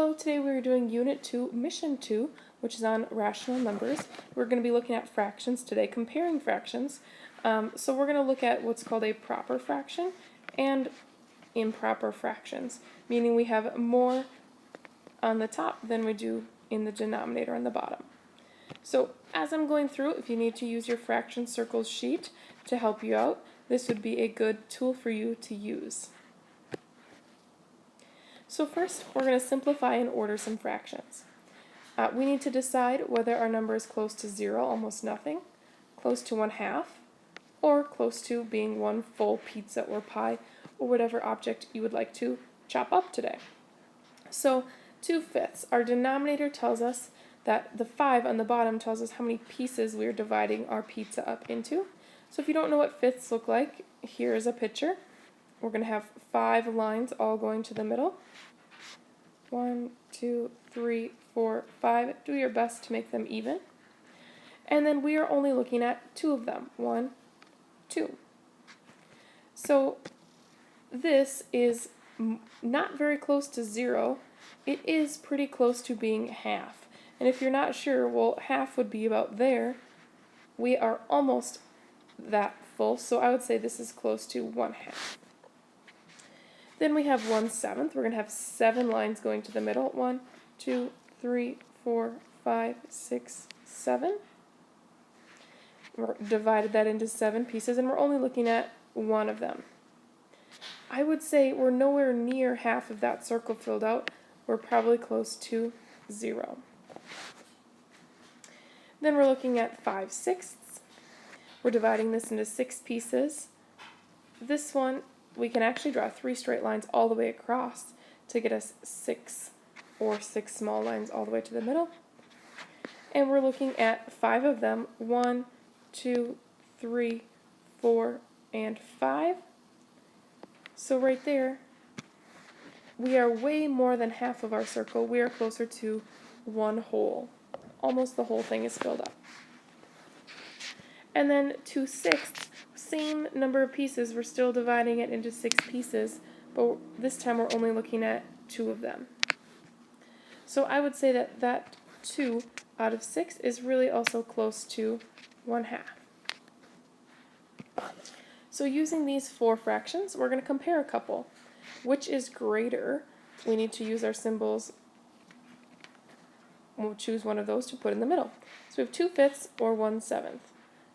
Hello, today we're doing Unit 2, Mission 2, which is on rational numbers. We're going to be looking at fractions today, comparing fractions. So we're going to look at what's called a proper fraction and improper fractions, meaning we have more on the top than we do in the denominator on the bottom. So as I'm going through, if you need to use your fraction circles sheet to help you out, this would be a good tool for you to use. So first, we're going to simplify and order some fractions. We need to decide whether our number is close to 0, almost nothing, close to 1/2, or close to being one full pizza or pie, or whatever object you would like to chop up today. So 2/5, our denominator tells us that the 5 on the bottom tells us how many pieces we're dividing our pizza up into. So if you don't know what fifths look like, here is a picture. We're going to have 5 lines all going to the middle. 1, 2, 3, 4, 5. Do your best to make them even. And then we are only looking at 2 of them. 1, 2. So this is not very close to 0. It is pretty close to being half. And if you're not sure, well, half would be about there. We are almost that full, so I would say this is close to 1/2. Then we have 1/7. We're going to have 7 lines going to the middle. 1, 2, 3, 4, 5, 6, 7. We're divided that into 7 pieces, and we're only looking at one of them. I would say we're nowhere near half of that circle filled out. We're probably close to 0. Then we're looking at 5/6. We're dividing this into 6 pieces. This one, we can actually draw 3 straight lines all the way across to get us 6 small lines all the way to the middle. And we're looking at 5 of them. 1, 2, 3, 4, and 5. So right there, we are way more than half of our circle. We are closer to 1 whole. Almost the whole thing is filled up. And then 2/6, same number of pieces. We're still dividing it into 6 pieces, but this time we're only looking at 2 of them. So I would say that 2 out of 6 is really also close to 1/2. So using these 4 fractions, we're going to compare a couple. Which is greater? We need to use our symbols. We'll choose one of those to put in the middle. So we have 2/5 or 1/7.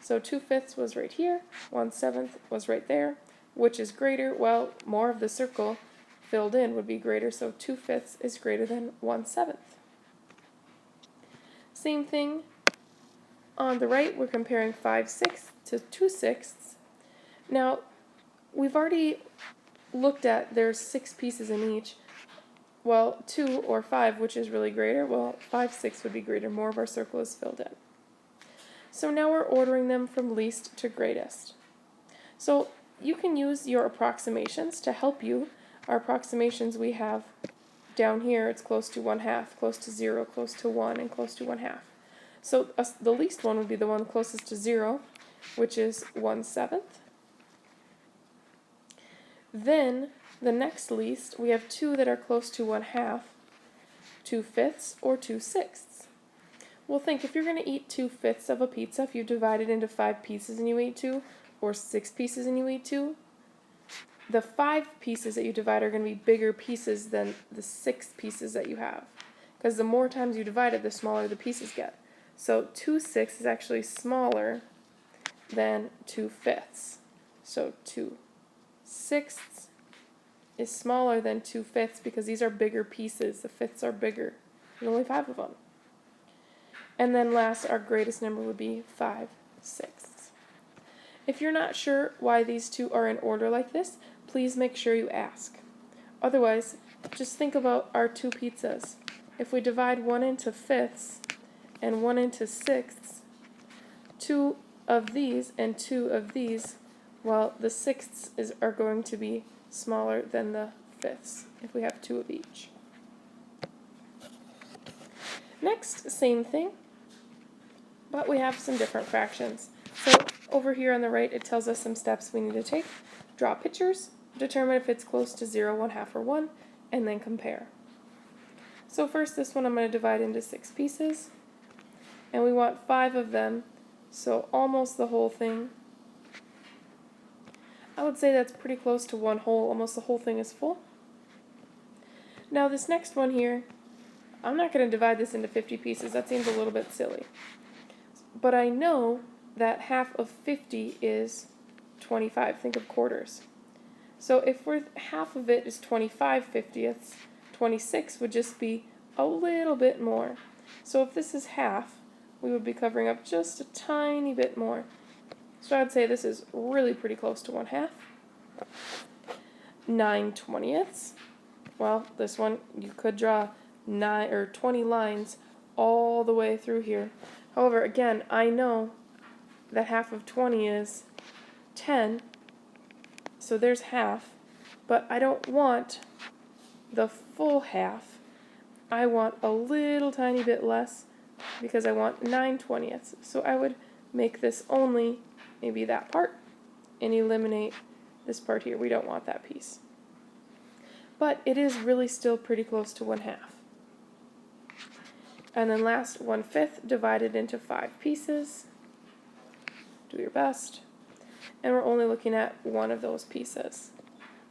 So 2/5 was right here, 1/7 was right there. Which is greater? Well, more of the circle filled in would be greater, so 2/5 is greater than 1/7. Same thing on the right, we're comparing 5/6 to 2/6. Now, we've already looked at there's 6 pieces in each. Well, 2 or 5, which is really greater? Well, 5/6 would be greater. More of our circle is filled in. So now we're ordering them from least to greatest. So you can use your approximations to help you. Our approximations we have down here, it's close to 1/2, close to 0, close to 1, and close to 1/2. So the least one would be the one closest to 0, which is 1/7. Then the next least, we have 2 that are close to 1/2, 2/5 or 2/6. Well, think, if you're going to eat 2/5 of a pizza, if you divide it into 5 pieces and you eat 2, or 6 pieces and you eat 2, the 5 pieces that you divide are going to be bigger pieces than the 6 pieces that you have. Because the more times you divide it, the smaller the pieces get. So 2/6 is actually smaller than 2/5. So 2/6 is smaller than 2/5 because these are bigger pieces. The fifths are bigger. There's only 5 of them. And then last, our greatest number would be 5/6. If you're not sure why these two are in order like this, please make sure you ask. Otherwise, just think about our 2 pizzas. If we divide one into fifths and one into sixths, 2 of these and 2 of these, well, the sixths are going to be smaller than the fifths if we have 2 of each. Next, same thing, but we have some different fractions. So over here on the right, it tells us some steps we need to take. Draw pictures, determine if it's close to 0, 1/2, or 1, and then compare. So first this one I'm going to divide into 6 pieces, and we want 5 of them, so almost the whole thing. I would say that's pretty close to 1 whole, almost the whole thing is full. Now this next one here, I'm not going to divide this into 50 pieces, that seems a little bit silly. But I know that half of 50 is 25, think of quarters. So if half of it is 25/50ths, 26 would just be a little bit more. So if this is half, we would be covering up just a tiny bit more. So I'd say this is really pretty close to 1/2. 9/20ths. Well, this one you could draw 9 or 20 lines all the way through here. However, again, I know that half of 20 is 10, so there's half, but I don't want the full half. I want a little tiny bit less because I want 9/20ths. So I would make this only maybe that part and eliminate this part here. We don't want that piece. But it is really still pretty close to 1/2. And then last, 1/5 divided into 5 pieces. Do your best. And we're only looking at one of those pieces.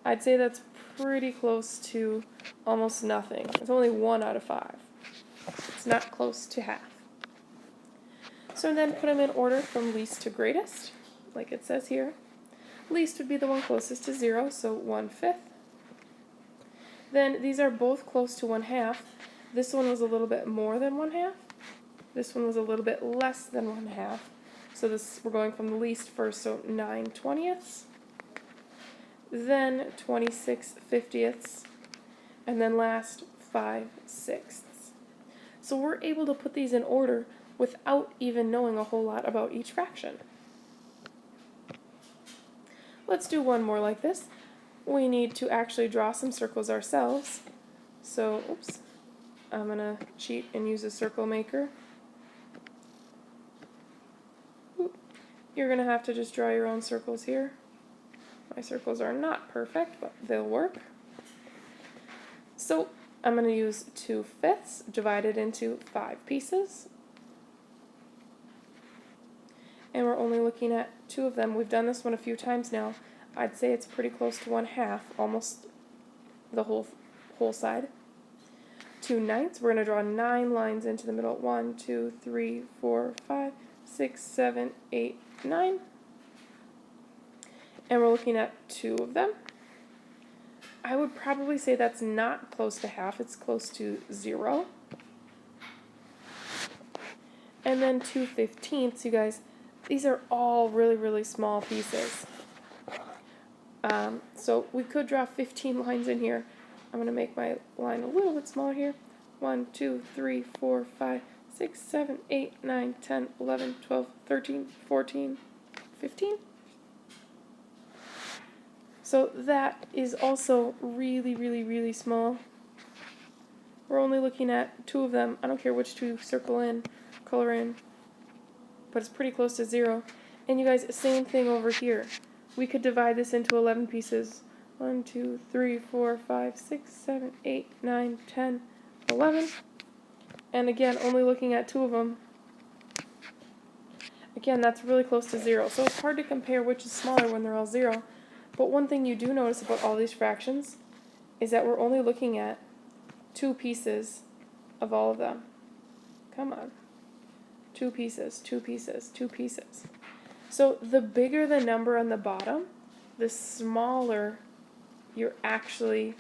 I'd say that's pretty close to almost nothing. It's only 1 out of 5. It's not close to half. So then put them in order from least to greatest, like it says here. Least would be the one closest to 0, so 1/5. Then these are both close to 1/2. This one was a little bit more than 1/2. This one was a little bit less than 1/2. So this, we're going from the least first, so 9/20ths. Then 26/50ths. And then last 5/6ths. So we're able to put these in order without even knowing a whole lot about each fraction. Let's do one more like this. We need to actually draw some circles ourselves. So, oops, I'm going to cheat and use a circle maker. You're going to have to just draw your own circles here. My circles are not perfect, but they'll work. So I'm going to use 2/5 divided into 5 pieces. And we're only looking at 2 of them. We've done this one a few times now. I'd say it's pretty close to 1/2, almost the whole side. 2/9. We're going to draw 9 lines into the middle. 1, 2, 3, 4, 5, 6, 7, 8, 9. And we're looking at 2 of them. I would probably say that's not close to half, it's close to 0. And then 2/15ths, you guys, these are all really, really small pieces. So we could draw 15 lines in here. I'm going to make my line a little bit smaller here. 1, 2, 3, 4, 5, 6, 7, 8, 9, 10, 11, 12, 13, 14, 15. So that is also really, really, really small. We're only looking at 2 of them. I don't care which 2 circle in, color in, but it's pretty close to 0. And you guys, same thing over here. We could divide this into 11 pieces. 1, 2, 3, 4, 5, 6, 7, 8, 9, 10, 11. And again, only looking at 2 of them. Again, that's really close to 0. So it's hard to compare which is smaller when they're all 0. But one thing you do notice about all these fractions is that we're only looking at 2 pieces of all of them. Come on. 2 pieces, 2 pieces, 2 pieces. So the bigger the number on the bottom, the smaller you're actually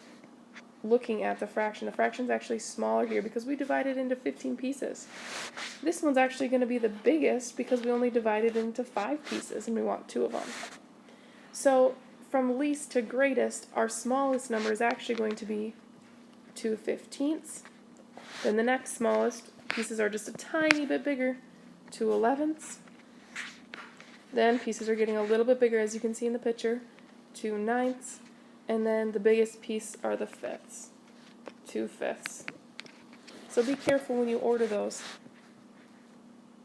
looking at the fraction. The fraction's actually smaller here because we divided into 15 pieces. This one's actually going to be the biggest because we only divided into 5 pieces and we want 2 of them. So from least to greatest, our smallest number is actually going to be 2/15ths. Then the next smallest pieces are just a tiny bit bigger, 2/11ths. Then pieces are getting a little bit bigger, as you can see in the picture, 2/9ths. And then the biggest piece are the 5ths, 2/5ths. So be careful when you order those.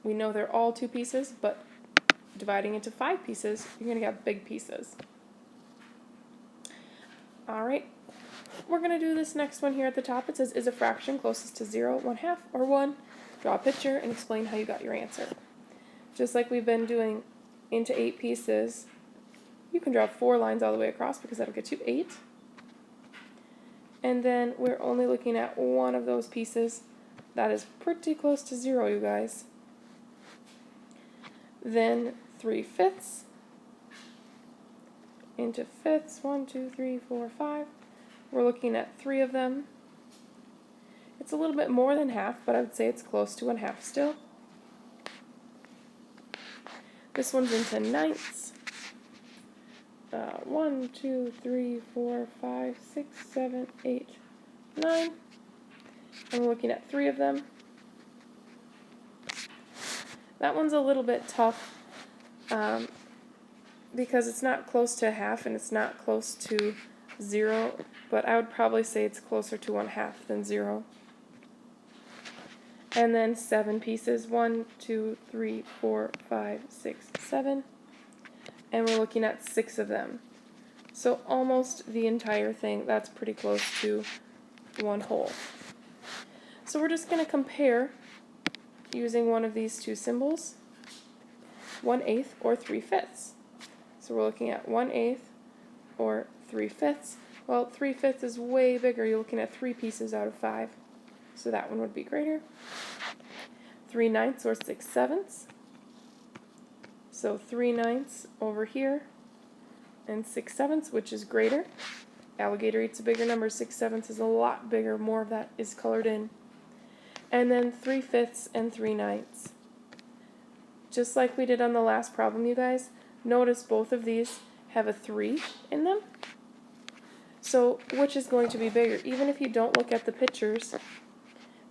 We know they're all 2 pieces, but dividing into 5 pieces, you're going to get big pieces. Alright, we're going to do this next one here at the top. It says, is a fraction closest to 0, 1/2, or 1? Draw a picture and explain how you got your answer. Just like we've been doing into 8 pieces, you can draw 4 lines all the way across because that'll get you 8. And then we're only looking at one of those pieces. That is pretty close to 0, you guys. Then 3/5 into fifths, 1, 2, 3, 4, 5. We're looking at 3 of them. It's a little bit more than half, but I would say it's close to 1/2 still. This one's into ninths. 1, 2, 3, 4, 5, 6, 7, 8, 9. And we're looking at 3 of them. That one's a little bit tough because it's not close to 1/2 and it's not close to 0, but I would probably say it's closer to 1/2 than 0. And then 7 pieces, 1, 2, 3, 4, 5, 6, 7. And we're looking at 6 of them. So almost the entire thing, that's pretty close to 1 whole. So we're just going to compare using one of these two symbols, 1/8 or 3/5. So we're looking at 1/8 or 3/5. Well, 3/5 is way bigger. You're looking at 3 pieces out of 5. So that one would be greater. 3/9 or 6/7. So 3/9 over here and 6/7, which is greater. Alligator eats a bigger number. 6/7 is a lot bigger. More of that is colored in. And then 3/5 and 3/9. Just like we did on the last problem, you guys, notice both of these have a 3 in them. So which is going to be bigger? Even if you don't look at the pictures,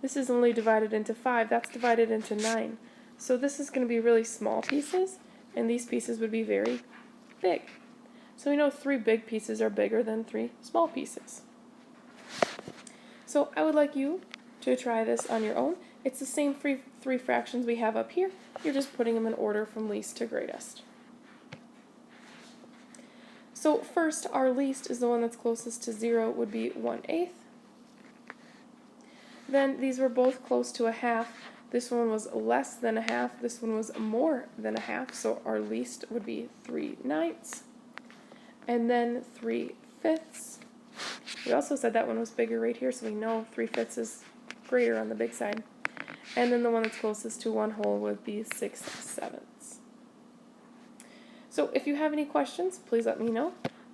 this is only divided into 5. That's divided into 9. So this is going to be really small pieces, and these pieces would be very big. So we know 3 big pieces are bigger than 3 small pieces. So I would like you to try this on your own. It's the same 3 fractions we have up here. You're just putting them in order from least to greatest. So first, our least is the one that's closest to 0, would be 1/8. Then these were both close to 1/2. This one was less than 1/2. This one was more than 1/2. So our least would be 3/9. And then 3/5. We also said that one was bigger right here, so we know 3/5 is greater on the big side. And then the one that's closest to 1 whole would be 6/7. So if you have any questions, please let me know.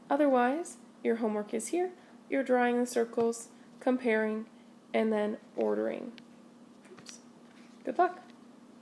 Otherwise, your homework is here. You're drawing the circles, comparing, and then ordering. Oops. Good luck.